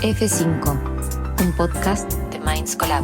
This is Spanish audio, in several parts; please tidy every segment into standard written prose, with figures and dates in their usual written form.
F5, un podcast de Minds Collab.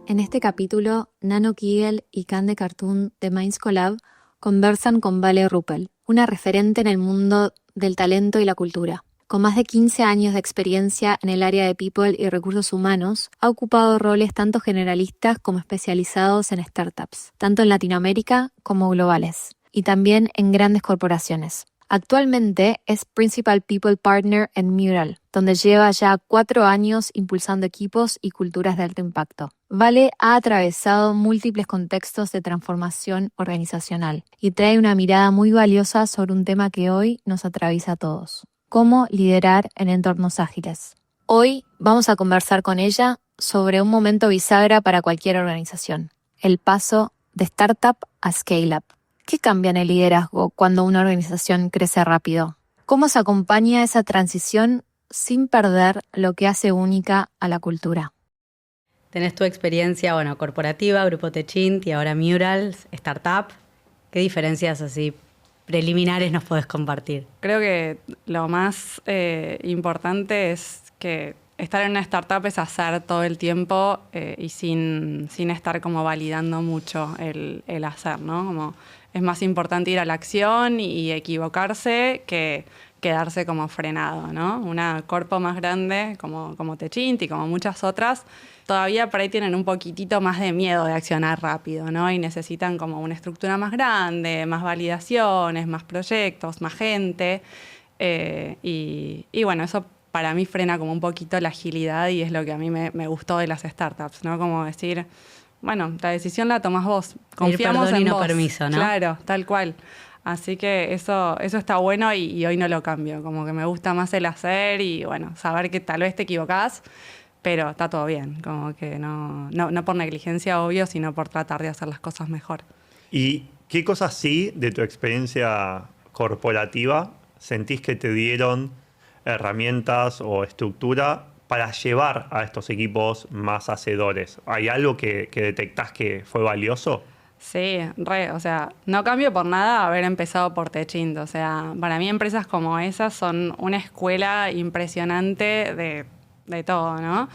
En este capítulo, Nano Kigel y Cande Cartoon de Minds Collab conversan con Vale Ruppel, una referente en el mundo del talento y la cultura. Con más de 15 años de experiencia en el área de People y Recursos Humanos, ha ocupado roles tanto generalistas como especializados en startups, tanto en Latinoamérica como globales, y también en grandes corporaciones. Actualmente es Principal People Partner en Mural, donde lleva ya 4 años impulsando equipos y culturas de alto impacto. Vale ha atravesado múltiples contextos de transformación organizacional y trae una mirada muy valiosa sobre un tema que hoy nos atraviesa a todos: cómo liderar en entornos ágiles. Hoy vamos a conversar con ella sobre un momento bisagra para cualquier organización: el paso de startup a scale-up. ¿Qué cambia en el liderazgo cuando una organización crece rápido? ¿Cómo se acompaña esa transición sin perder lo que hace única a la cultura? Tenés tu experiencia, corporativa, Grupo Techint y ahora Mural, startup. ¿Qué diferencias así preliminares nos podés compartir? Creo que lo más importante es que estar en una startup es hacer todo el tiempo y sin estar como validando mucho el hacer, ¿no? Como es más importante ir a la acción y equivocarse que quedarse como frenado, ¿no? Una corpo más grande como Techint y como muchas otras todavía por ahí tienen un poquitito más de miedo de accionar rápido, ¿no? Y necesitan como una estructura más grande, más validaciones, más proyectos, más gente. Y bueno, eso para mí frena como un poquito la agilidad y es lo que a mí me gustó de las startups, ¿no? Como decir, bueno, la decisión la tomás vos, confiamos en y no vos. Permiso, ¿no? Claro, tal cual. Así que eso está bueno y hoy no lo cambio, como que me gusta más el hacer y bueno, saber que tal vez te equivocás, pero está todo bien, como que no por negligencia, obvio, sino por tratar de hacer las cosas mejor. ¿Y qué cosas sí de tu experiencia corporativa sentís que te dieron herramientas o estructura para llevar a estos equipos más hacedores? ¿Hay algo que detectás que fue valioso? Sí, o sea, no cambio por nada haber empezado por Techint. O sea, para mí empresas como esas son una escuela impresionante de todo, ¿no?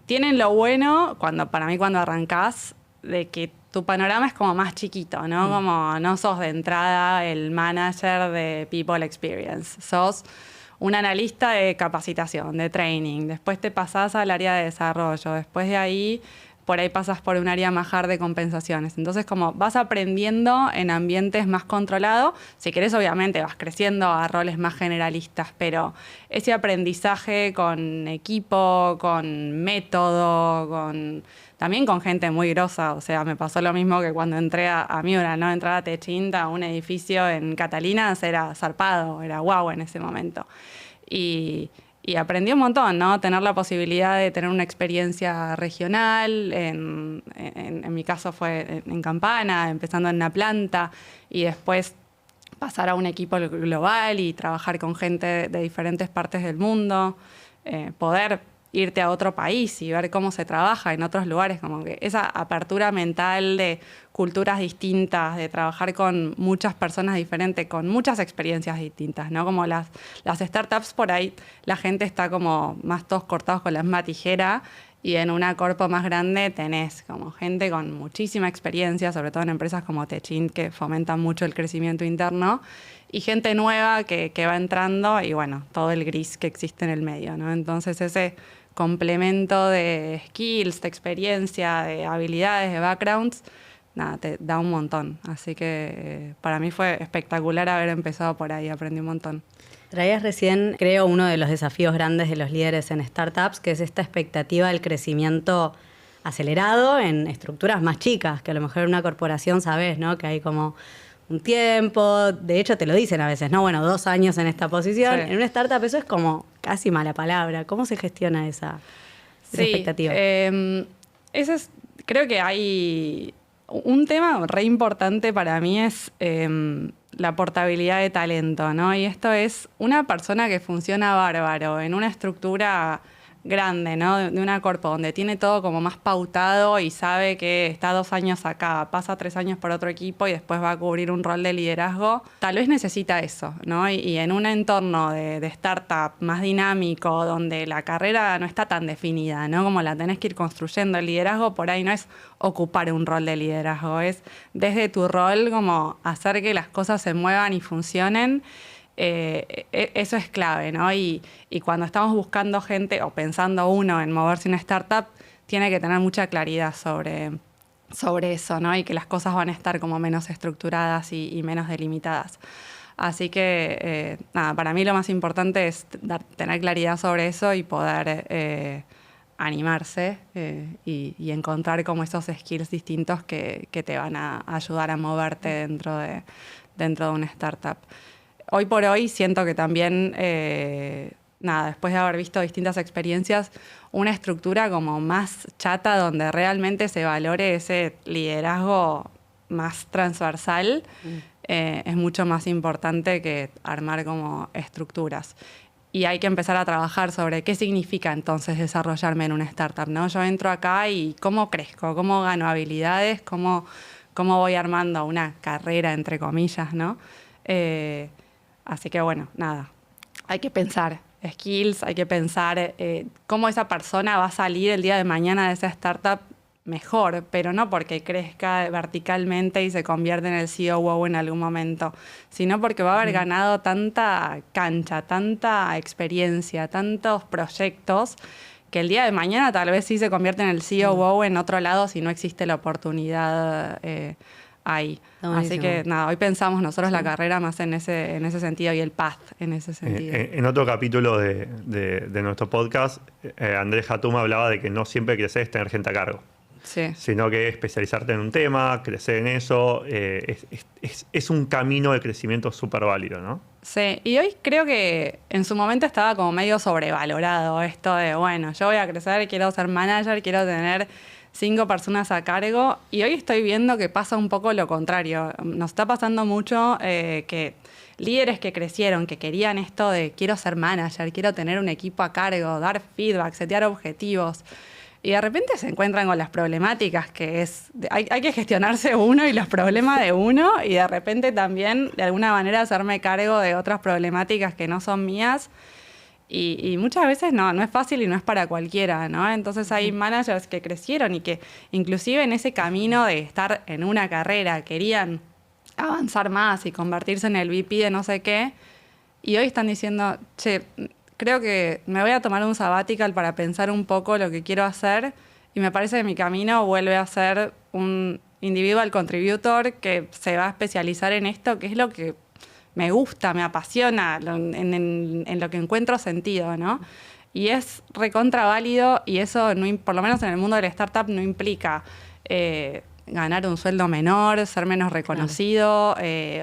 Tienen lo bueno, para mí cuando arrancás, de que tu panorama es como más chiquito, ¿no? Como no sos de entrada el manager de People Experience, sos un analista de capacitación, de training, después te pasás al área de desarrollo, después de ahí por ahí pasas por un área más hard de compensaciones. Entonces, como vas aprendiendo en ambientes más controlados, si querés, obviamente, vas creciendo a roles más generalistas, pero ese aprendizaje con equipo, con método, también con gente muy grosa. O sea, me pasó lo mismo que cuando entré a Mural, ¿no? Entrar a Techint, a un edificio en Catalinas, era zarpado, era guau en ese momento. Y aprendí un montón, ¿no? Tener la posibilidad de tener una experiencia regional, en mi caso fue en Campana, empezando en una planta, y después pasar a un equipo global y trabajar con gente de diferentes partes del mundo, poder irte a otro país y ver cómo se trabaja en otros lugares, como que esa apertura mental de culturas distintas, de trabajar con muchas personas diferentes, con muchas experiencias distintas, ¿no? Como las startups por ahí, la gente está como más todos cortados con la misma tijera y en una corpo más grande tenés como gente con muchísima experiencia, sobre todo en empresas como Techint que fomentan mucho el crecimiento interno, y gente nueva que va entrando y bueno, todo el gris que existe en el medio, ¿no? Entonces ese complemento de skills, de experiencia, de habilidades, de backgrounds, nada, te da un montón. Así que para mí fue espectacular haber empezado por ahí, aprendí un montón. Traías recién, creo, uno de los desafíos grandes de los líderes en startups, que es esta expectativa del crecimiento acelerado en estructuras más chicas, que a lo mejor en una corporación sabés, ¿no? Que hay como un tiempo, de hecho te lo dicen a veces, ¿no? Bueno, 2 años en esta posición. Sí. En una startup eso es como casi mala palabra. ¿Cómo se gestiona esa expectativa? Creo que hay un tema re importante para mí es la portabilidad de talento, ¿no? Y esto es una persona que funciona bárbaro en una estructura grande, ¿no? De una corpo donde tiene todo como más pautado y sabe que está 2 años acá, pasa 3 años por otro equipo y después va a cubrir un rol de liderazgo, tal vez necesita eso, ¿no? Y en un entorno de startup más dinámico, donde la carrera no está tan definida, ¿no? Como la tenés que ir construyendo. El liderazgo por ahí no es ocupar un rol de liderazgo, es desde tu rol como hacer que las cosas se muevan y funcionen. Eso es clave, ¿no? Y cuando estamos buscando gente o pensando uno en moverse en una startup, tiene que tener mucha claridad sobre eso, ¿no? Y que las cosas van a estar como menos estructuradas y menos delimitadas. Así que, nada, para mí lo más importante es tener claridad sobre eso y poder animarse y encontrar como esos skills distintos que te van a ayudar a moverte dentro de una startup. Hoy por hoy siento que también, después de haber visto distintas experiencias, una estructura como más chata donde realmente se valore ese liderazgo más transversal es mucho más importante que armar como estructuras. Y hay que empezar a trabajar sobre qué significa entonces desarrollarme en una startup, ¿no? Yo entro acá y cómo crezco, cómo gano habilidades, cómo voy armando una carrera, entre comillas, ¿no? Así que bueno, nada, hay que pensar skills, hay que pensar cómo esa persona va a salir el día de mañana de esa startup mejor, pero no porque crezca verticalmente y se convierta en el COO en algún momento, sino porque va a haber ganado tanta cancha, tanta experiencia, tantos proyectos, que el día de mañana tal vez sí se convierte en el COO en otro lado si no existe la oportunidad ahí. Así que nada, hoy pensamos nosotros la carrera más en ese sentido y el path en ese sentido. En otro capítulo de nuestro podcast, Andrés Hatuma hablaba de que no siempre crecer es tener gente a cargo. Sí. Sino que especializarte en un tema, crecer en eso, es un camino de crecimiento súper válido, ¿no? Sí, y hoy creo que en su momento estaba como medio sobrevalorado esto de, bueno, yo voy a crecer, quiero ser manager, quiero tener 5 personas a cargo, y hoy estoy viendo que pasa un poco lo contrario. Nos está pasando mucho que líderes que crecieron, que querían esto de quiero ser manager, quiero tener un equipo a cargo, dar feedback, setear objetivos, y de repente se encuentran con las problemáticas que hay que gestionarse uno y los problemas de uno, y de repente también de alguna manera hacerme cargo de otras problemáticas que no son mías. Y muchas veces no es fácil y no es para cualquiera, ¿no? Entonces hay managers que crecieron y que inclusive en ese camino de estar en una carrera querían avanzar más y convertirse en el VP de no sé qué, y hoy están diciendo, che, creo que me voy a tomar un sabbatical para pensar un poco lo que quiero hacer, y me parece que mi camino vuelve a ser un individual contributor que se va a especializar en esto, que es lo que me gusta, me apasiona, en lo que encuentro sentido, ¿no? Y es recontra válido, y eso, por lo menos en el mundo de la startup, no implica ganar un sueldo menor, ser menos reconocido,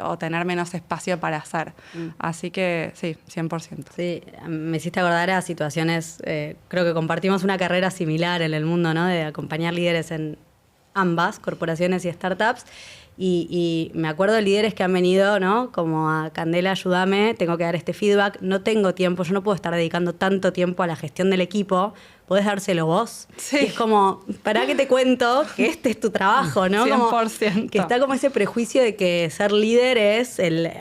o tener menos espacio para hacer. Así que sí, 100%. Sí, me hiciste acordar a situaciones, creo que compartimos una carrera similar en el mundo, ¿no? De acompañar líderes en ambas, corporaciones y startups. Y me acuerdo de líderes que han venido, ¿no? Como a Candela, ayúdame, tengo que dar este feedback, no tengo tiempo, yo no puedo estar dedicando tanto tiempo a la gestión del equipo, podés dárselo vos. Sí. Y es como, ¿para qué te cuento que este es tu trabajo, no? 100%. Como que está como ese prejuicio de que ser líder es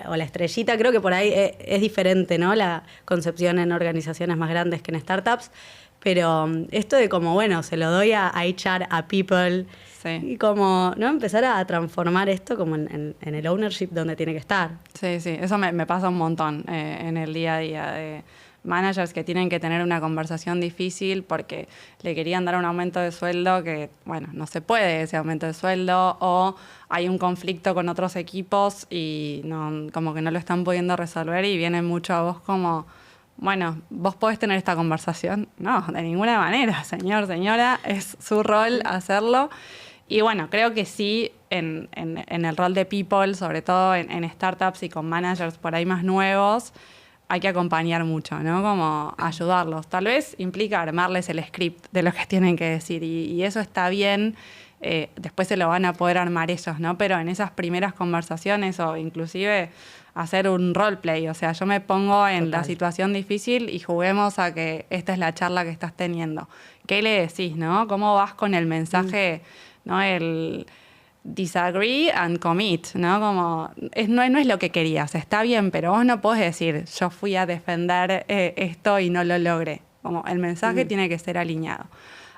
o la estrellita, creo que por ahí es diferente, ¿no? La concepción en organizaciones más grandes que en startups. Pero esto de como, bueno, se lo doy a HR, a people, Sí. y como, ¿no? Empezar a transformar esto como en el ownership donde tiene que estar. Sí, eso me pasa un montón en el día a día, de managers que tienen que tener una conversación difícil porque le querían dar un aumento de sueldo que, bueno, no se puede ese aumento de sueldo, o hay un conflicto con otros equipos y como que no lo están pudiendo resolver, y viene mucho a vos como, bueno, ¿vos podés tener esta conversación? No, de ninguna manera, señor, señora, es su rol hacerlo. Y bueno, creo que sí, en el rol de people, sobre todo en startups y con managers por ahí más nuevos, hay que acompañar mucho, ¿no? Como ayudarlos. Tal vez implica armarles el script de lo que tienen que decir, y eso está bien. Después se lo van a poder armar ellos, ¿no? Pero en esas primeras conversaciones, o inclusive hacer un roleplay. O sea, yo me pongo en la Total. situación difícil y juguemos a que esta es la charla que estás teniendo. ¿Qué le decís, no? ¿Cómo vas con el mensaje, no? El disagree and commit, ¿no? Como, no es lo que querías, está bien, pero vos no podés decir, yo fui a defender esto y no lo logré. Como el mensaje tiene que ser alineado.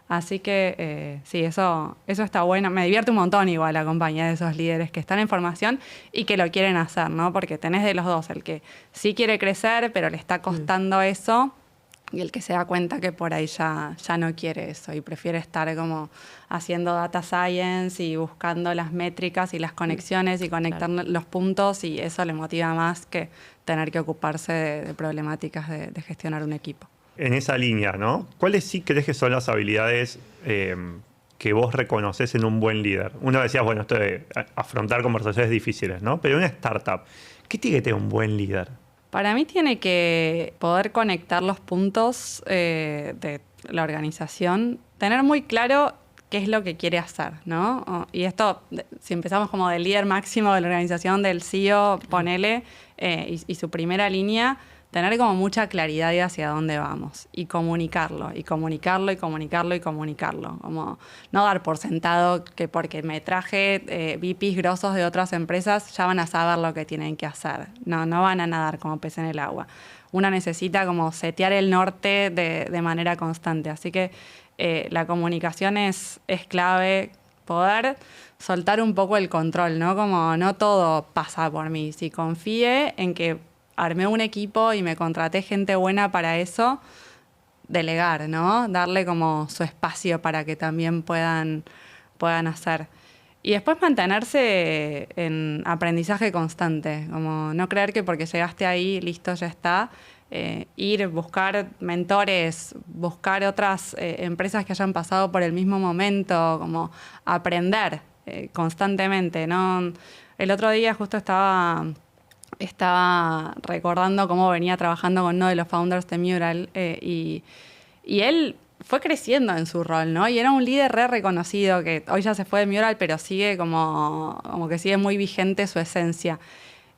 Así que sí, eso está bueno. Me divierte un montón igual la compañía de esos líderes que están en formación y que lo quieren hacer, ¿no? Porque tenés de los dos, el que sí quiere crecer, pero le está costando eso, y el que se da cuenta que por ahí ya no quiere eso y prefiere estar como haciendo data science y buscando las métricas y las conexiones y conectar los puntos, y eso le motiva más que tener que ocuparse de problemáticas de gestionar un equipo. En esa línea, ¿no? ¿Cuáles sí crees que son las habilidades que vos reconoces en un buen líder? Uno decía, bueno, esto de afrontar conversaciones difíciles, ¿no? Pero en una startup, ¿qué tiene que tener un buen líder? Para mí tiene que poder conectar los puntos de la organización, tener muy claro qué es lo que quiere hacer, ¿no? Y esto, si empezamos como del líder máximo de la organización, del CEO, ponele, y su primera línea, tener como mucha claridad de hacia dónde vamos y comunicarlo, y comunicarlo, y comunicarlo, y comunicarlo. Como no dar por sentado que porque me traje VPs grosos de otras empresas ya van a saber lo que tienen que hacer. No van a nadar como pez en el agua. Uno necesita como setear el norte de manera constante. Así que la comunicación es clave, poder soltar un poco el control, ¿no? Como no todo pasa por mí. Si confíe en que armé un equipo y me contraté gente buena para eso, delegar, ¿no? Darle como su espacio para que también puedan hacer. Y después mantenerse en aprendizaje constante, como no creer que porque llegaste ahí, listo, ya está. Ir, buscar mentores, buscar otras empresas que hayan pasado por el mismo momento, como aprender constantemente, ¿no? El otro día justo estaba recordando cómo venía trabajando con uno de los founders de Mural y él fue creciendo en su rol, ¿no? Y era un líder reconocido que hoy ya se fue de Mural, pero sigue como que sigue muy vigente su esencia.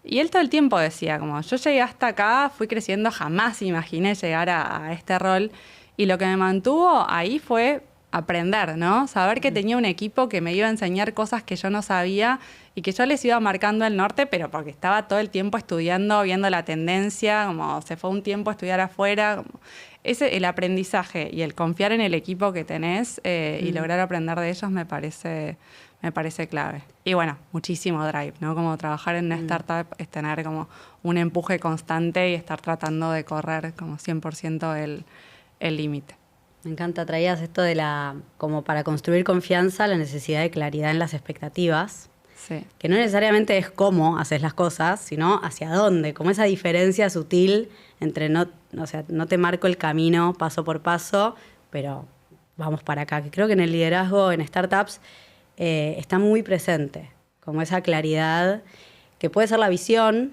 Y él todo el tiempo decía, como yo llegué hasta acá, fui creciendo, jamás imaginé llegar a este rol, y lo que me mantuvo ahí fue aprender, ¿no? Saber que tenía un equipo que me iba a enseñar cosas que yo no sabía y que yo les iba marcando el norte, pero porque estaba todo el tiempo estudiando, viendo la tendencia, como se fue un tiempo a estudiar afuera. El aprendizaje y el confiar en el equipo que tenés y lograr aprender de ellos me parece clave. Y bueno, muchísimo drive, ¿no? Como trabajar en una startup es tener como un empuje constante y estar tratando de correr como 100% el límite. Me encanta, traías esto de como para construir confianza, la necesidad de claridad en las expectativas. Sí. Que no necesariamente es cómo haces las cosas, sino hacia dónde, como esa diferencia sutil entre no te marco el camino paso por paso, pero vamos para acá, que creo que en el liderazgo en startups está muy presente, como esa claridad que puede ser la visión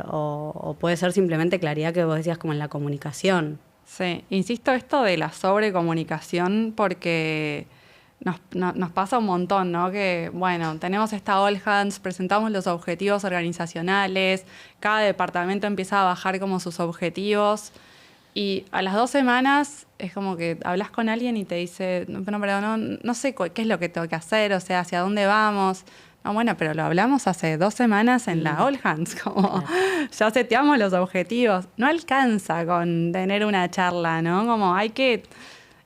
o puede ser simplemente claridad que vos decías como en la comunicación. Sí, insisto esto de la sobrecomunicación porque nos pasa un montón, ¿no? Que, bueno, tenemos esta All Hands, presentamos los objetivos organizacionales, cada departamento empieza a bajar como sus objetivos y a las 2 semanas es como que hablas con alguien y te dice, no sé qué es lo que tengo que hacer, o sea, hacia dónde vamos. No, bueno, pero lo hablamos hace 2 semanas en la All Hands, como ya seteamos los objetivos. No alcanza con tener una charla, ¿no? Como hay que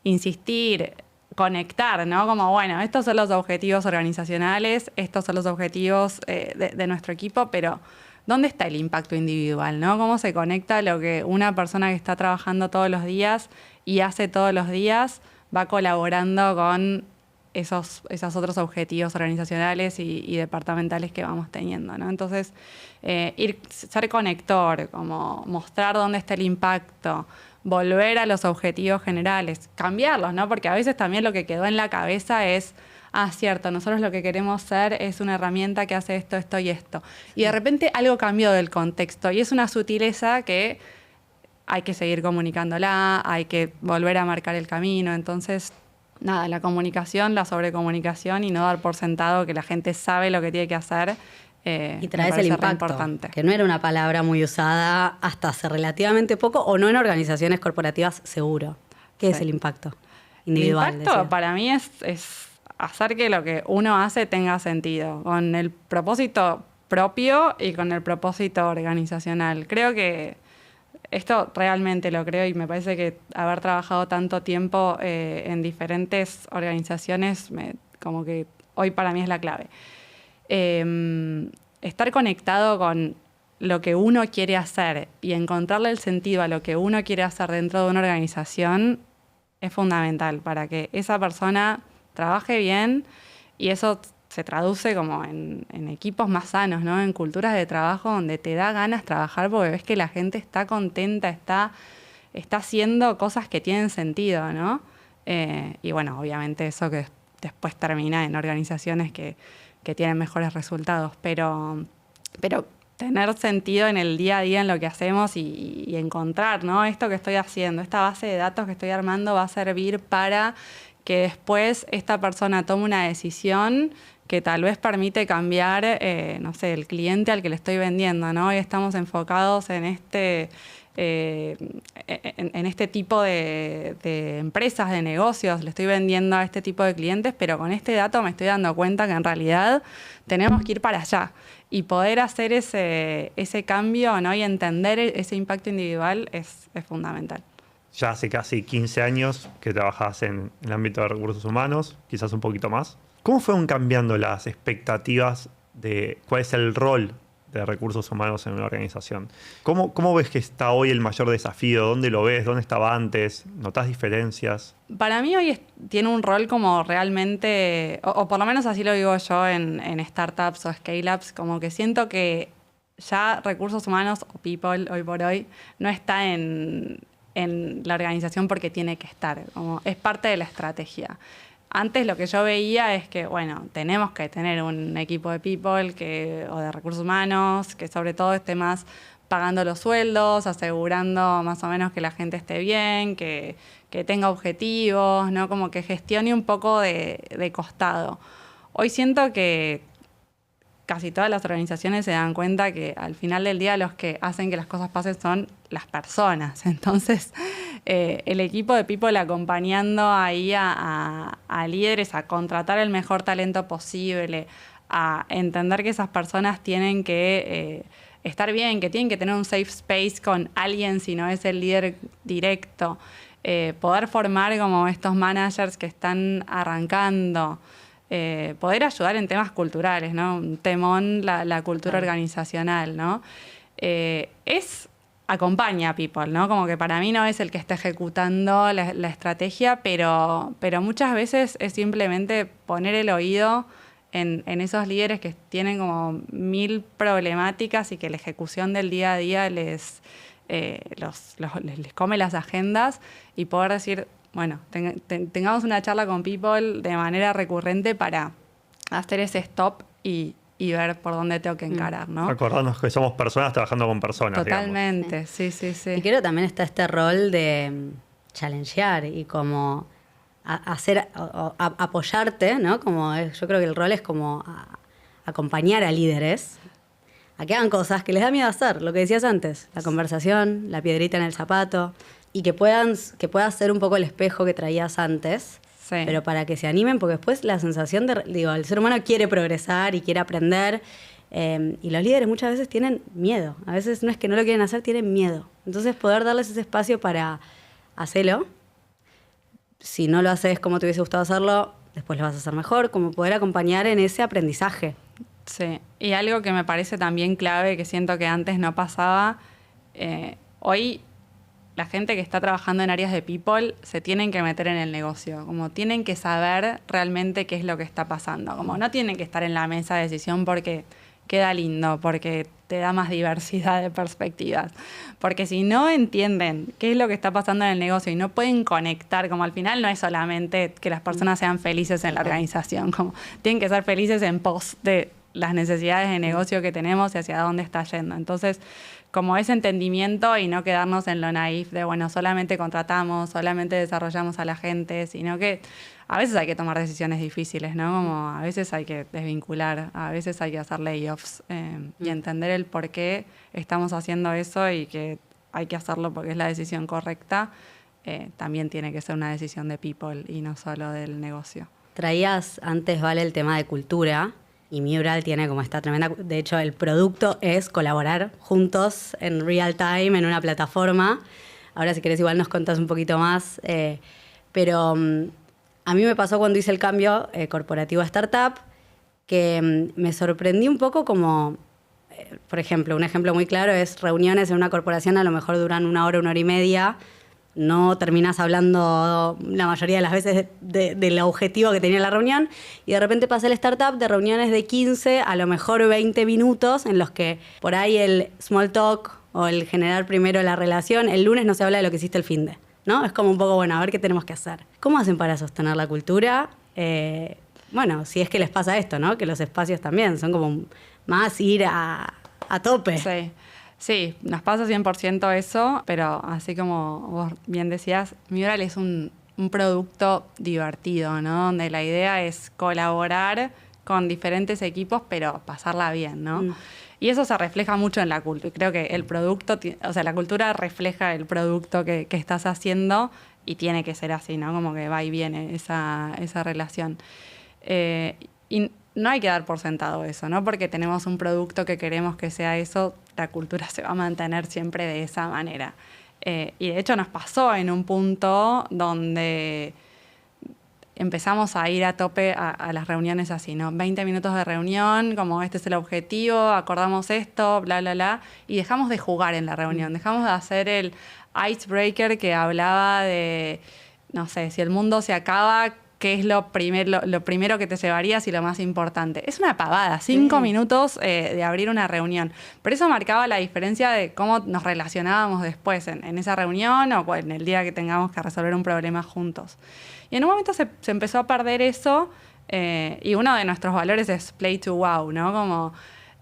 insistir, conectar, ¿no? Como, bueno, estos son los objetivos organizacionales, estos son los objetivos de nuestro equipo, pero ¿dónde está el impacto individual, no? ¿Cómo se conecta lo que una persona que está trabajando todos los días y hace todos los días va colaborando con esos otros objetivos organizacionales y departamentales que vamos teniendo, ¿no? Entonces, ser conector, como mostrar dónde está el impacto, volver a los objetivos generales, cambiarlos, ¿no? Porque a veces también lo que quedó en la cabeza es, cierto, nosotros lo que queremos ser es una herramienta que hace esto, esto y esto. Y de repente algo cambió del contexto y es una sutileza que hay que seguir comunicándola, hay que volver a marcar el camino. Entonces, nada, la comunicación, la sobrecomunicación y no dar por sentado que la gente sabe lo que tiene que hacer Y me traes el parece re impacto, importante. que no era una palabra muy usada hasta hace relativamente poco, o no en organizaciones corporativas, seguro. ¿Qué es Sí. el impacto El individual? impacto decía? para mí es hacer que lo que uno hace tenga sentido, con el propósito propio y con el propósito organizacional. Creo que esto realmente lo creo y me parece que haber trabajado tanto tiempo en diferentes organizaciones, como que hoy para mí es la clave. Estar conectado con lo que uno quiere hacer y encontrarle el sentido a lo que uno quiere hacer dentro de una organización es fundamental para que esa persona trabaje bien y eso se traduce como en equipos más sanos, ¿no? En culturas de trabajo donde te da ganas trabajar porque ves que la gente está contenta, está haciendo cosas que tienen sentido, ¿no? Y bueno, obviamente eso que después termina en organizaciones que tienen mejores resultados, pero tener sentido en el día a día en lo que hacemos y encontrar, ¿no? Esto que estoy haciendo, esta base de datos que estoy armando va a servir para que después esta persona tome una decisión que tal vez permite cambiar, no sé, el cliente al que le estoy vendiendo, ¿no? Hoy estamos enfocados en este tipo de empresas, de negocios, le estoy vendiendo a este tipo de clientes, pero con este dato me estoy dando cuenta que en realidad tenemos que ir para allá y poder hacer ese cambio, ¿no? Y entender ese impacto individual es fundamental. Ya hace casi 15 años que trabajas en el ámbito de recursos humanos, quizás un poquito más. ¿Cómo fueron cambiando las expectativas de cuál es el rol de recursos humanos en una organización? ¿Cómo ves que está hoy el mayor desafío? ¿Dónde lo ves? ¿Dónde estaba antes? ¿Notás diferencias? Para mí hoy tiene un rol como realmente, o por lo menos así lo digo yo en startups o scale-ups, como que siento que ya recursos humanos o people hoy por hoy no está en la organización porque tiene que estar, como es parte de la estrategia. Antes lo que yo veía es que, bueno, tenemos que tener un equipo de people o de recursos humanos que sobre todo esté más pagando los sueldos, asegurando más o menos que la gente esté bien, que tenga objetivos, ¿no? Como que gestione un poco de costado. Hoy siento que casi todas las organizaciones se dan cuenta que al final del día los que hacen que las cosas pasen son las personas. Entonces, el equipo de people acompañando ahí a líderes a contratar el mejor talento posible, a entender que esas personas tienen que estar bien, que tienen que tener un safe space con alguien si no es el líder directo, poder formar como estos managers que están arrancando, poder ayudar en temas culturales, ¿no? Un temón la cultura organizacional, ¿no? Acompaña a people, ¿no? Como que para mí no es el que está ejecutando la estrategia, pero muchas veces es simplemente poner el oído en esos líderes que tienen como 1000 problemáticas y que la ejecución del día a día les come las agendas y poder decir, bueno, tengamos una charla con people de manera recurrente para hacer ese stop y ver por dónde tengo que encarar, ¿no? Acordarnos que somos personas trabajando con personas. Totalmente, digamos. sí. Y creo que también está este rol de challengear y como apoyarte, ¿no? Yo creo que el rol es como acompañar a líderes a que hagan cosas que les da miedo hacer, lo que decías antes, la conversación, la piedrita en el zapato, y que puedas ser un poco el espejo que traías antes, sí. Pero para que se animen, porque después la sensación el ser humano quiere progresar y quiere aprender, y los líderes muchas veces tienen miedo, a veces no es que no lo quieren hacer, tienen miedo. Entonces poder darles ese espacio para hacerlo, si no lo haces como te hubiese gustado hacerlo, después lo vas a hacer mejor, como poder acompañar en ese aprendizaje. Sí, y algo que me parece también clave, que siento que antes no pasaba, hoy la gente que está trabajando en áreas de people se tienen que meter en el negocio, como tienen que saber realmente qué es lo que está pasando, como no tienen que estar en la mesa de decisión porque queda lindo, porque te da más diversidad de perspectivas, porque si no entienden qué es lo que está pasando en el negocio y no pueden conectar, como al final no es solamente que las personas sean felices en la organización, como tienen que ser felices en pos de las necesidades de negocio que tenemos y hacia dónde está yendo. Entonces, como ese entendimiento y no quedarnos en lo naif de, bueno, solamente contratamos, solamente desarrollamos a la gente, sino que a veces hay que tomar decisiones difíciles, ¿no? Como a veces hay que desvincular, a veces hay que hacer layoffs y entender el por qué estamos haciendo eso y que hay que hacerlo porque es la decisión correcta. También tiene que ser una decisión de people y no solo del negocio. Traías antes, Vale, el tema de cultura y Mural tiene como esta tremenda... De hecho, el producto es colaborar juntos en real time en una plataforma. Ahora, si querés, igual nos contás un poquito más. Pero a mí me pasó cuando hice el cambio corporativo a startup que me sorprendí un poco como... por ejemplo, un ejemplo muy claro es reuniones en una corporación a lo mejor duran 1 hora, 1 hora y media. No terminás hablando la mayoría de las veces del objetivo que tenía la reunión y de repente pasé el startup de reuniones de 15 a lo mejor 20 minutos en los que por ahí el small talk o el generar primero la relación, el lunes no se habla de lo que hiciste el finde, ¿no? Es como un poco, bueno, a ver qué tenemos que hacer. ¿Cómo hacen para sostener la cultura? Bueno, si es que les pasa esto, ¿no? Que los espacios también son como más ir a tope. Sí. Sí, nos pasa 100% eso, pero así como vos bien decías, Mural es un producto divertido, ¿no? Donde la idea es colaborar con diferentes equipos, pero pasarla bien, ¿no? Y eso se refleja mucho en la cultura. Creo que el producto, o sea, la cultura refleja el producto que estás haciendo y tiene que ser así, ¿no? Como que va y viene esa relación. Y no hay que dar por sentado eso, ¿no? Porque tenemos un producto que queremos que sea eso, la cultura se va a mantener siempre de esa manera. Y de hecho nos pasó en un punto donde empezamos a ir a tope a las reuniones así, ¿no? 20 minutos de reunión, como este es el objetivo, acordamos esto, bla, bla, bla, y dejamos de jugar en la reunión, dejamos de hacer el icebreaker que hablaba de, no sé, si el mundo se acaba, ¿qué es lo primero que te llevarías y lo más importante? Es una pavada, 5 minutos de abrir una reunión. Pero eso marcaba la diferencia de cómo nos relacionábamos después en esa reunión o en el día que tengamos que resolver un problema juntos. Y en un momento se empezó a perder eso y uno de nuestros valores es play to wow, ¿no? Como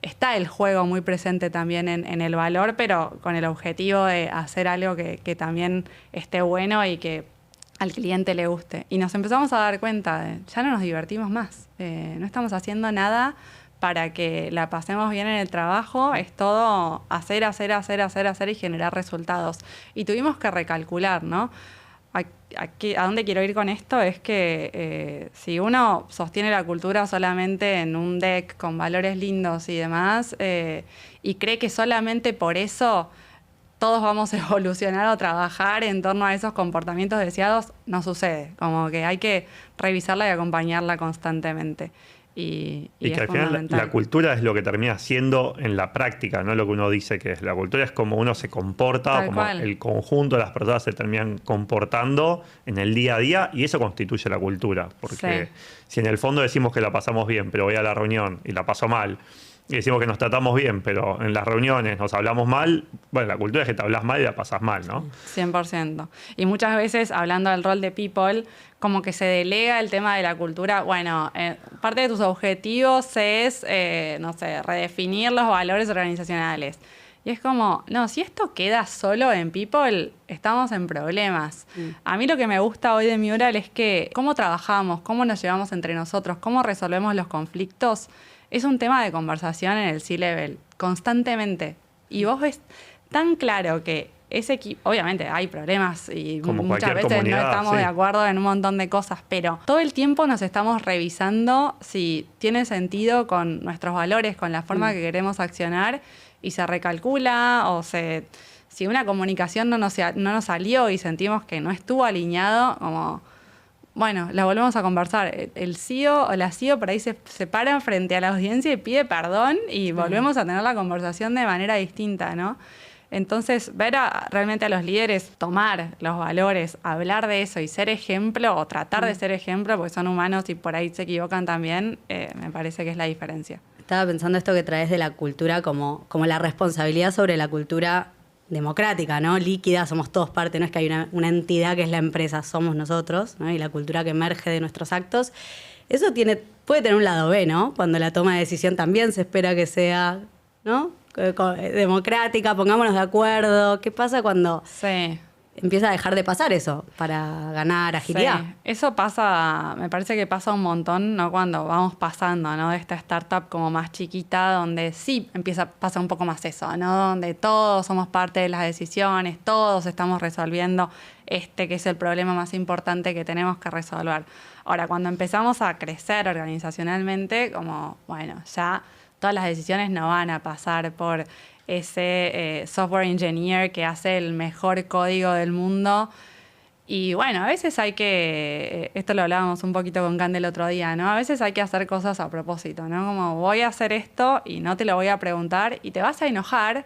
está el juego muy presente también en el valor, pero con el objetivo de hacer algo que también esté bueno y que al cliente le guste. Y nos empezamos a dar cuenta de, ya no nos divertimos más. No estamos haciendo nada para que la pasemos bien en el trabajo. Es todo hacer y generar resultados. Y tuvimos que recalcular, ¿no? ¿A dónde quiero ir con esto? Es que si uno sostiene la cultura solamente en un deck con valores lindos y demás, y cree que solamente por eso todos vamos a evolucionar o trabajar en torno a esos comportamientos deseados, no sucede. Como que hay que revisarla y acompañarla constantemente. Y que al final la cultura es lo que termina siendo en la práctica, no lo que uno dice que es. La cultura es como uno se comporta, Tal como cual. el conjunto de las personas se terminan comportando en el día a día y eso constituye la cultura. Porque Sí. si en el fondo decimos que la pasamos bien, pero voy a la reunión y la paso mal, y decimos que nos tratamos bien, pero en las reuniones nos hablamos mal, bueno, la cultura es que te hablas mal y la pasas mal, ¿no? 100%. Y muchas veces, hablando del rol de people, como que se delega el tema de la cultura. Bueno, parte de tus objetivos es, no sé, redefinir los valores organizacionales. Y es como, no, si esto queda solo en people, estamos en problemas. A mí lo que me gusta hoy de Mural es que cómo trabajamos, cómo nos llevamos entre nosotros, cómo resolvemos los conflictos, es un tema de conversación en el C-Level, constantemente. Y vos ves tan claro que ese equipo, obviamente hay problemas y Como muchas cualquier veces no comunidad, estamos sí. de acuerdo en un montón de cosas, pero todo el tiempo nos estamos revisando si tiene sentido con nuestros valores, con la forma que queremos accionar y se recalcula o si una comunicación no nos salió y sentimos que no estuvo alineado, como... Bueno, la volvemos a conversar. El CEO o la CEO por ahí se paran frente a la audiencia y pide perdón y volvemos a tener la conversación de manera distinta, ¿no? Entonces, ver realmente a los líderes tomar los valores, hablar de eso y ser ejemplo o tratar de ser ejemplo, porque son humanos y por ahí se equivocan también, me parece que es la diferencia. Estaba pensando esto que traes de la cultura como la responsabilidad sobre la cultura democrática, ¿no? Líquida, somos todos parte, no es que hay una entidad que es la empresa, somos nosotros, ¿no? Y la cultura que emerge de nuestros actos. Eso puede tener un lado B, ¿no? Cuando la toma de decisión también se espera que sea ¿no? Democrática, pongámonos de acuerdo. ¿Qué pasa cuando Sí. empieza a dejar de pasar eso para ganar agilidad? Sí, eso pasa, me parece que pasa un montón, ¿no? Cuando vamos pasando, ¿no? De esta startup como más chiquita, donde sí pasa un poco más eso, ¿no? Donde todos somos parte de las decisiones, todos estamos resolviendo que es el problema más importante que tenemos que resolver. Ahora, cuando empezamos a crecer organizacionalmente, como, bueno, ya todas las decisiones no van a pasar por ese software engineer que hace el mejor código del mundo. Y bueno, a veces hay que, esto lo hablábamos un poquito con Cande el otro día, ¿no? A veces hay que hacer cosas a propósito, ¿no? Como voy a hacer esto y no te lo voy a preguntar y te vas a enojar,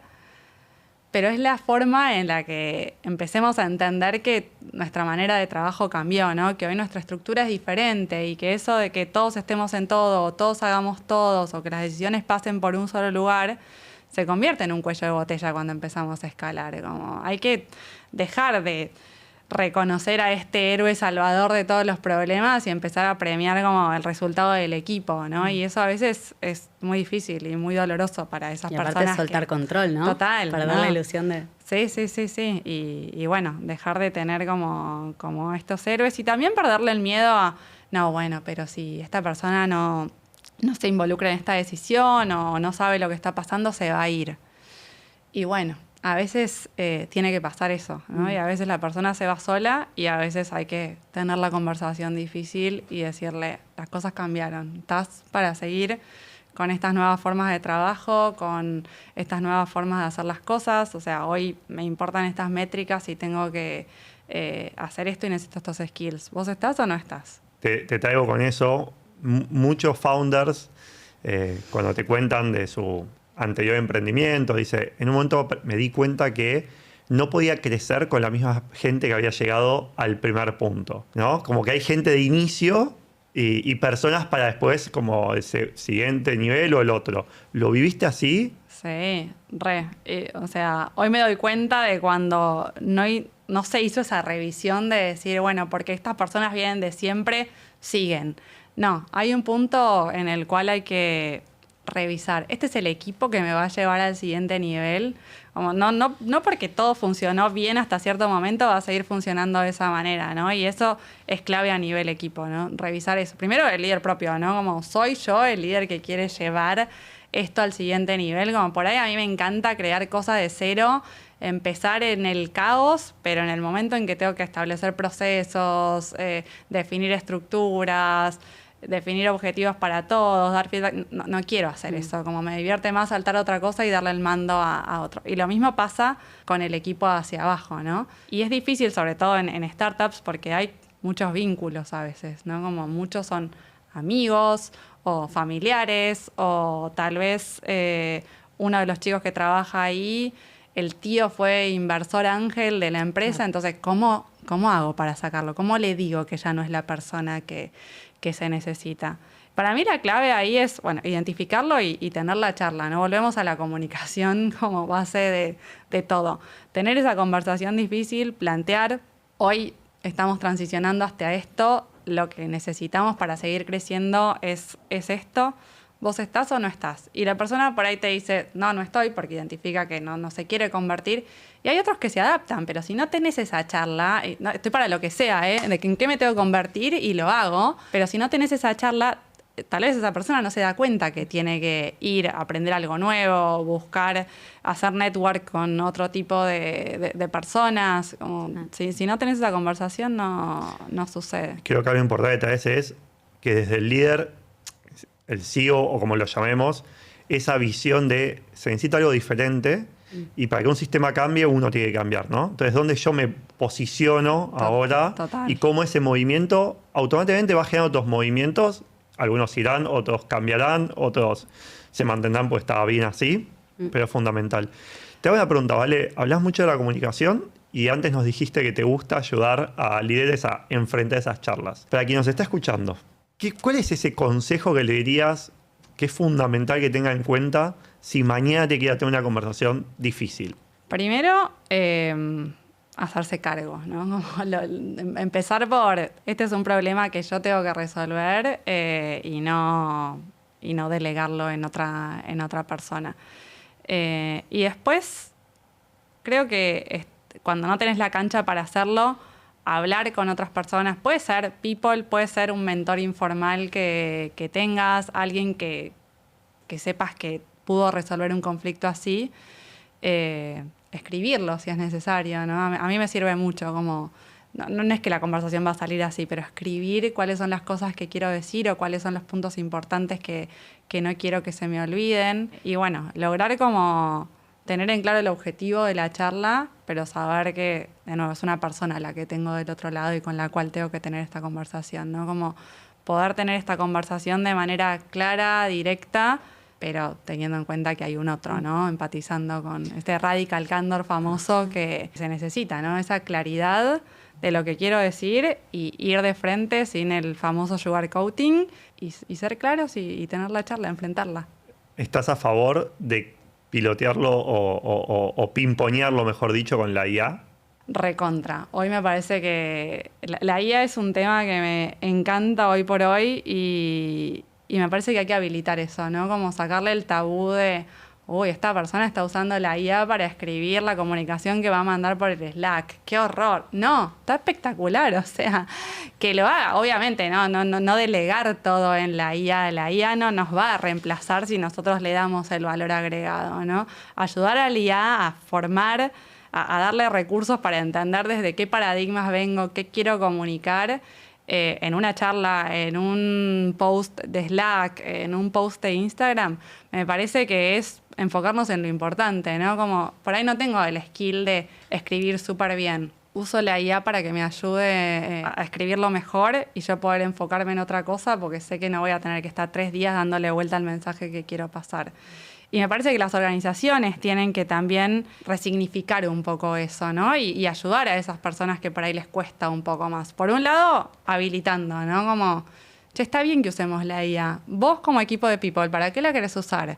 pero es la forma en la que empecemos a entender que nuestra manera de trabajo cambió, ¿no? Que hoy nuestra estructura es diferente y que eso de que todos estemos en todo, o todos hagamos todos, o que las decisiones pasen por un solo lugar, se convierte en un cuello de botella cuando empezamos a escalar. Como hay que dejar de reconocer a este héroe salvador de todos los problemas y empezar a premiar como el resultado del equipo, ¿no? Y eso a veces es muy difícil y muy doloroso para esas Y aparte personas. soltar control, ¿no? Total. Para dar la ilusión de... Sí. Y bueno, dejar de tener como estos héroes y también perderle el miedo a, no, bueno, pero si esta persona no se involucra en esta decisión o no sabe lo que está pasando, se va a ir. Y bueno, a veces tiene que pasar eso, ¿no? Y a veces la persona se va sola y a veces hay que tener la conversación difícil y decirle, las cosas cambiaron, estás para seguir con estas nuevas formas de trabajo, con estas nuevas formas de hacer las cosas. O sea, hoy me importan estas métricas y tengo que hacer esto y necesito estos skills. ¿Vos estás o no estás? Te traigo con eso. Muchos founders, cuando te cuentan de su anterior emprendimiento, dice, en un momento me di cuenta que no podía crecer con la misma gente que había llegado al primer punto, ¿no? Como que hay gente de inicio y personas para después como ese siguiente nivel o el otro. ¿Lo viviste así? Sí, re. O sea, hoy me doy cuenta de cuando no se hizo esa revisión de decir, bueno, porque estas personas vienen de siempre, siguen. No, hay un punto en el cual hay que revisar. Este es el equipo que me va a llevar al siguiente nivel. Como no porque todo funcionó bien hasta cierto momento va a seguir funcionando de esa manera, ¿no? Y eso es clave a nivel equipo, ¿no? Revisar eso. Primero el líder propio, ¿no? Como soy yo el líder que quiere llevar esto al siguiente nivel. Como por ahí a mí me encanta crear cosas de cero, empezar en el caos, pero en el momento en que tengo que establecer procesos, definir estructuras, definir objetivos para todos, dar feedback, no quiero hacer eso, como me divierte más saltar a otra cosa y darle el mando a otro. Y lo mismo pasa con el equipo hacia abajo, ¿no? Y es difícil, sobre todo en startups, porque hay muchos vínculos a veces, ¿no? Como muchos son amigos o familiares, o tal vez uno de los chicos que trabaja ahí, el tío fue inversor ángel de la empresa, entonces, ¿cómo hago para sacarlo? ¿Cómo le digo que ya no es la persona que se necesita? Para mí la clave ahí es, bueno, identificarlo y tener la charla, ¿no? Volvemos a la comunicación como base de todo. Tener esa conversación difícil, plantear, hoy estamos transicionando hacia esto, lo que necesitamos para seguir creciendo es esto. ¿Vos estás o no estás? Y la persona por ahí te dice, no estoy, porque identifica que no se quiere convertir. Y hay otros que se adaptan, pero si no tenés esa charla, estoy para lo que sea, de que en qué me tengo que convertir y lo hago, pero si no tenés esa charla, tal vez esa persona no se da cuenta que tiene que ir a aprender algo nuevo, buscar, hacer network con otro tipo de personas. Como, si no tenés esa conversación, no sucede. Creo que algo importante a veces es que desde el líder, el CEO o como lo llamemos, esa visión de se necesita algo diferente y para que un sistema cambie uno tiene que cambiar, ¿no? Entonces, ¿dónde yo me posiciono ahora? Total. Y cómo ese movimiento automáticamente va generando otros movimientos, algunos irán, otros cambiarán, otros se mantendrán pues estaba bien así, pero es fundamental. Te hago una pregunta, ¿vale? Hablas mucho de la comunicación y antes nos dijiste que te gusta ayudar a líderes a enfrentar esas charlas. Para quien nos está escuchando, ¿cuál es ese consejo que le dirías que es fundamental que tenga en cuenta si mañana te quiera tener una conversación difícil? Primero, hacerse cargo, ¿no? Empezar por, este es un problema que yo tengo que resolver y no delegarlo en otra persona. Y después, creo que cuando no tenés la cancha para hacerlo, hablar con otras personas, puede ser people, puede ser un mentor informal que tengas, alguien que sepas que pudo resolver un conflicto así, escribirlo si es necesario, ¿no? A mí me sirve mucho, como no es que la conversación va a salir así, pero escribir cuáles son las cosas que quiero decir o cuáles son los puntos importantes que no quiero que se me olviden. Y bueno, lograr como tener en claro el objetivo de la charla, pero saber que, de nuevo, es una persona la que tengo del otro lado y con la cual tengo que tener esta conversación, ¿no? Como poder tener esta conversación de manera clara, directa, pero teniendo en cuenta que hay un otro, ¿no? Empatizando con este radical candor famoso que se necesita, ¿no? Esa claridad de lo que quiero decir y ir de frente sin el famoso sugarcoating y ser claros y tener la charla, enfrentarla. ¿Estás a favor de pilotearlo o pimponearlo, mejor dicho, con la IA? Recontra. Hoy me parece que la IA es un tema que me encanta hoy por hoy y me parece que hay que habilitar eso, ¿no? Como sacarle el tabú de, uy, esta persona está usando la IA para escribir la comunicación que va a mandar por el Slack. ¡Qué horror! No, está espectacular, o sea, que lo haga. Obviamente, no delegar todo en la IA. La IA no nos va a reemplazar si nosotros le damos el valor agregado, ¿no? Ayudar a la IA a formar, a darle recursos para entender desde qué paradigmas vengo, qué quiero comunicar, en una charla, en un post de Slack, en un post de Instagram, me parece que es enfocarnos en lo importante, ¿no? Como por ahí no tengo el skill de escribir súper bien. Uso la IA para que me ayude a escribirlo mejor y yo poder enfocarme en otra cosa porque sé que no voy a tener que estar 3 días dándole vuelta al mensaje que quiero pasar. Y me parece que las organizaciones tienen que también resignificar un poco eso, ¿no? Y ayudar a esas personas que por ahí les cuesta un poco más. Por un lado, habilitando, ¿no? Como, che, está bien que usemos la IA. Vos como equipo de people, ¿para qué la querés usar?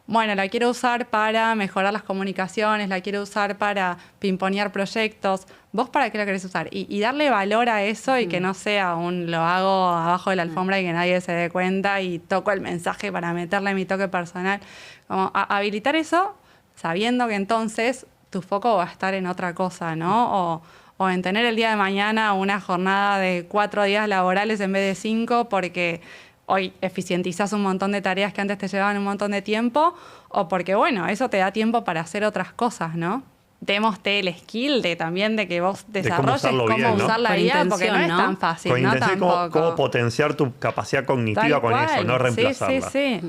Bueno, la quiero usar para mejorar las comunicaciones, la quiero usar para pimponear proyectos. ¿Vos para qué la querés usar? Y darle valor a eso y que no sea un lo hago abajo de la alfombra y que nadie se dé cuenta y toco el mensaje para meterle mi toque personal. Como habilitar eso sabiendo que entonces tu foco va a estar en otra cosa, ¿no? O en tener el día de mañana una jornada de 4 días laborales en vez de 5 porque hoy eficientizás un montón de tareas que antes te llevaban un montón de tiempo, o porque, bueno, eso te da tiempo para hacer otras cosas, ¿no? Démoste el skill también de que vos desarrolles cómo usar la IA, porque no es tan fácil, con ¿no? Tampoco. Cómo potenciar tu capacidad cognitiva con eso, no reemplazarla. Sí.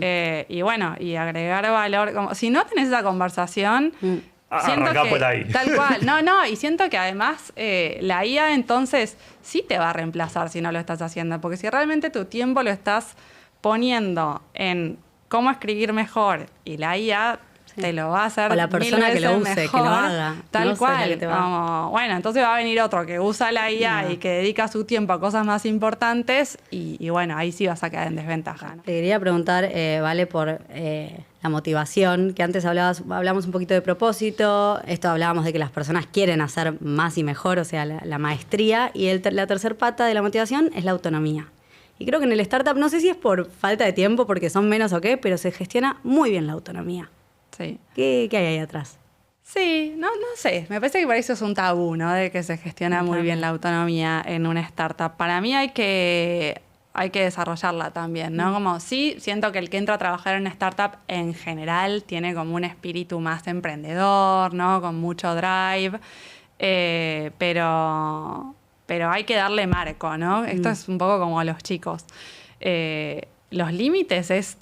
Y bueno, y agregar valor. Como, si no tenés esa conversación... Arrancá por ahí. Tal cual. Y siento que además la IA entonces sí te va a reemplazar si no lo estás haciendo, porque si realmente tu tiempo lo estás poniendo en cómo escribir mejor y la IA te lo va a hacer o la persona que lo use, mejor, que lo haga. tal no cual. Te va. Como, bueno, entonces va a venir otro que usa la IA y que dedica su tiempo a cosas más importantes y bueno, ahí sí vas a quedar en desventaja, ¿no? Te quería preguntar, Vale, por la motivación, que antes hablamos un poquito de propósito, esto hablábamos de que las personas quieren hacer más y mejor, o sea, la maestría, y la tercer pata de la motivación es la autonomía. Y creo que en el startup, no sé si es por falta de tiempo, porque son menos o qué, pero se gestiona muy bien la autonomía. Sí. ¿Qué hay ahí atrás? Sí, no sé. Me parece que por eso es un tabú, ¿no? De que se gestiona muy bien la autonomía en una startup. Para mí hay que desarrollarla también, ¿no? Como sí, siento que el que entra a trabajar en una startup en general tiene como un espíritu más emprendedor, ¿no? Con mucho drive, pero hay que darle marco, ¿no? Esto es un poco como a los chicos. Los límites es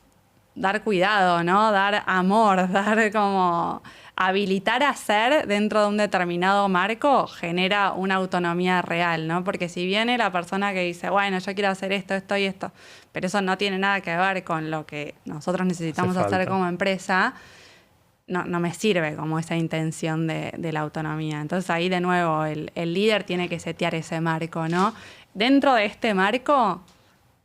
dar cuidado, ¿no? Dar amor, dar como... Habilitar a hacer dentro de un determinado marco genera una autonomía real, ¿no? Porque si viene la persona que dice, bueno, yo quiero hacer esto, esto y esto, pero eso no tiene nada que ver con lo que nosotros necesitamos hacer como empresa, no me sirve como esa intención de la autonomía. Entonces ahí de nuevo el líder tiene que setear ese marco, ¿no? Dentro de este marco,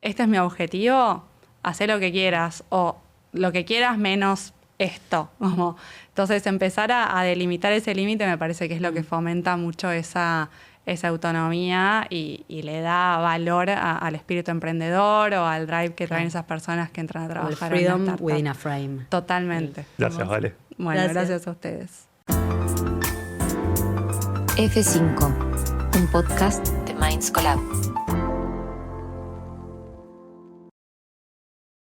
este es mi objetivo, haz lo que quieras o lo que quieras menos esto. Como, entonces empezar a delimitar ese límite me parece que es lo que fomenta mucho esa autonomía y le da valor al espíritu emprendedor o al drive que traen esas personas que entran a trabajar. El freedom within a frame. Totalmente. Gracias, Vale. Bueno, gracias a ustedes. F5, un podcast de Minds Collab.